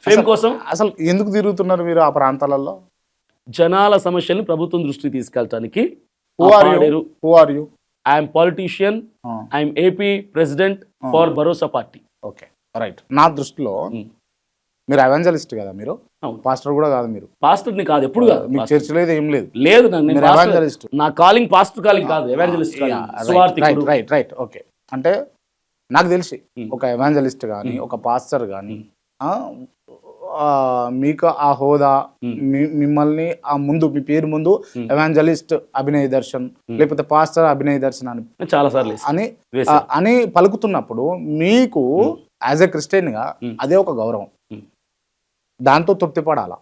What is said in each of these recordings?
Fame కోసం. అసలు ఎందుకు తిరుగుతున్నారు మీరు ఆ ప్రాంతాలలో? జనాల సమస్యల్ని ప్రభుత్వం దృష్టికి తీసుకెళ్ళటానికి. Who are you? I'm politician, I'm AP president for Bharosa party. Okay, right. నా దృష్టిలో మీరు ఎవాంజలిస్ట్ కదా, మీరు పాస్టర్ కూడా కాదు. మీరు పాస్టర్ని కాదు, ఎప్పుడు కాదు. మీకు చర్చ లేదు, ఏం లేదు. లేదు, ఎవాంజలిస్ట్. నా కాలింగ్ పాస్టర్ కాలింగ్ కాదు, ఎవాంజలిస్ట్ కాలింగ్. రైట్. ఓకే, అంటే నాకు తెలిసి ఒక ఎవాంజలిస్ట్ కానీ ఒక పాస్టర్ కానీ మీకు ఆ హోదా, మిమ్మల్ని ఆ ముందు మీ పేరు ముందు ఎవాంజలిస్ట్ అభినయ్ దర్శన్ లేకపోతే పాస్టర్ అభినయ్ దర్శన్ అని చాలాసార్లు అని పలుకుతున్నప్పుడు మీకు యాజ్ ఎ క్రిస్టియన్ గా అదే ఒక గౌరవం, దాంతో తృప్తి పడాలా.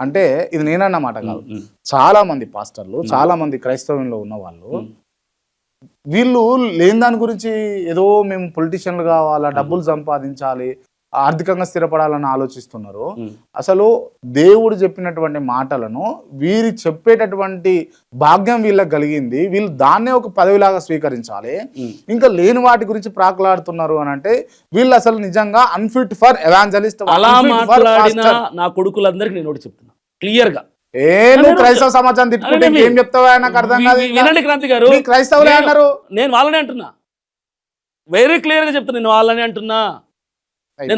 అంటే ఇది నేనన్నమాట కాదు, చాలా మంది పాస్టర్లు, చాలా మంది క్రైస్తవంలో ఉన్న వాళ్ళు వీళ్ళు లేని దాని గురించి ఏదో మేము పొలిటీషియన్లు కావాలా, డబ్బులు సంపాదించాలి, ఆర్థికంగా స్థిరపడాలని ఆలోచిస్తున్నారు. అసలు దేవుడు చెప్పినటువంటి మాటలను వీరి చెప్పేటటువంటి భాగ్యం వీళ్ళకి కలిగింది, వీళ్ళు దాన్నే ఒక పదవిలాగా స్వీకరించాలి. ఇంకా లేని వాటి గురించి ప్రాకులాడుతున్నారు అని అంటే వీళ్ళు అసలు నిజంగా అన్ఫిట్ ఫర్ ఎవాంజలిస్ట్. అలా మాట్లాడిన నా కొడుకులందరికీ నేను ఒకటి చెప్తున్నా క్లియర్ గా, నువ్వు క్రైస్తవ సమాజాన్ని తిట్టుకుంటే ఏం చెప్తావా? నాకు అర్థం కాదు. వినండి క్రాంతి గారు, క్రైస్తవులే అన్నారు, నేను వాళ్ళనే అంటున్నా, వెరీ క్లియర్ గా చెప్తున్నా, నేను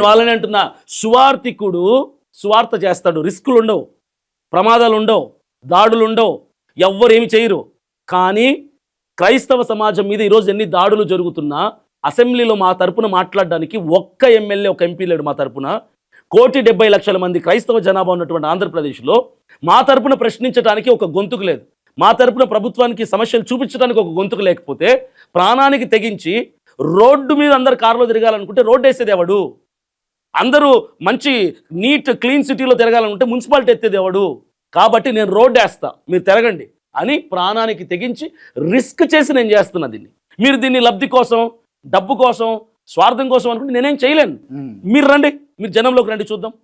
వాళ్ళనే అంటున్నా. సువార్థికుడు సువార్త చేస్తాడు, రిస్కులు ఉండవు, ప్రమాదాలు ఉండవు, దాడులు ఉండవు, ఎవ్వరు ఏమి చేయరు. కానీ క్రైస్తవ సమాజం మీద ఈరోజు ఎన్ని దాడులు జరుగుతున్నా అసెంబ్లీలో మా తరపున మాట్లాడడానికి ఒక్క ఎమ్మెల్యే, ఒక ఎంపీ లేడు మా తరపున. 1,70,00,000 మంది క్రైస్తవ జనాభా ఉన్నటువంటి ఆంధ్రప్రదేశ్లో మా తరపున ప్రశ్నించడానికి ఒక గొంతుకు లేదు, మా తరపున ప్రభుత్వానికి సమస్యలు చూపించడానికి ఒక గొంతుకు లేకపోతే ప్రాణానికి తెగించి రోడ్డు మీద అందరు కారులో తిరగాలనుకుంటే రోడ్డు వేసేది ఎవడు? అందరూ మంచి నీట్ క్లీన్ సిటీలో తిరగాలనుకుంటే మున్సిపాలిటీ ఎత్తేది ఎవడు? కాబట్టి నేను రోడ్డు వేస్తా, మీరు తిరగండి అని ప్రాణానికి తెగించి రిస్క్ చేసి నేను చేస్తున్నా దీన్ని. మీరు దీన్ని లబ్ధి కోసం, డబ్బు కోసం, స్వార్థం కోసం అనుకుంటే నేనేం చేయలేను. మీరు రండి, మీరు జనంలోకి రండి, చూద్దాం.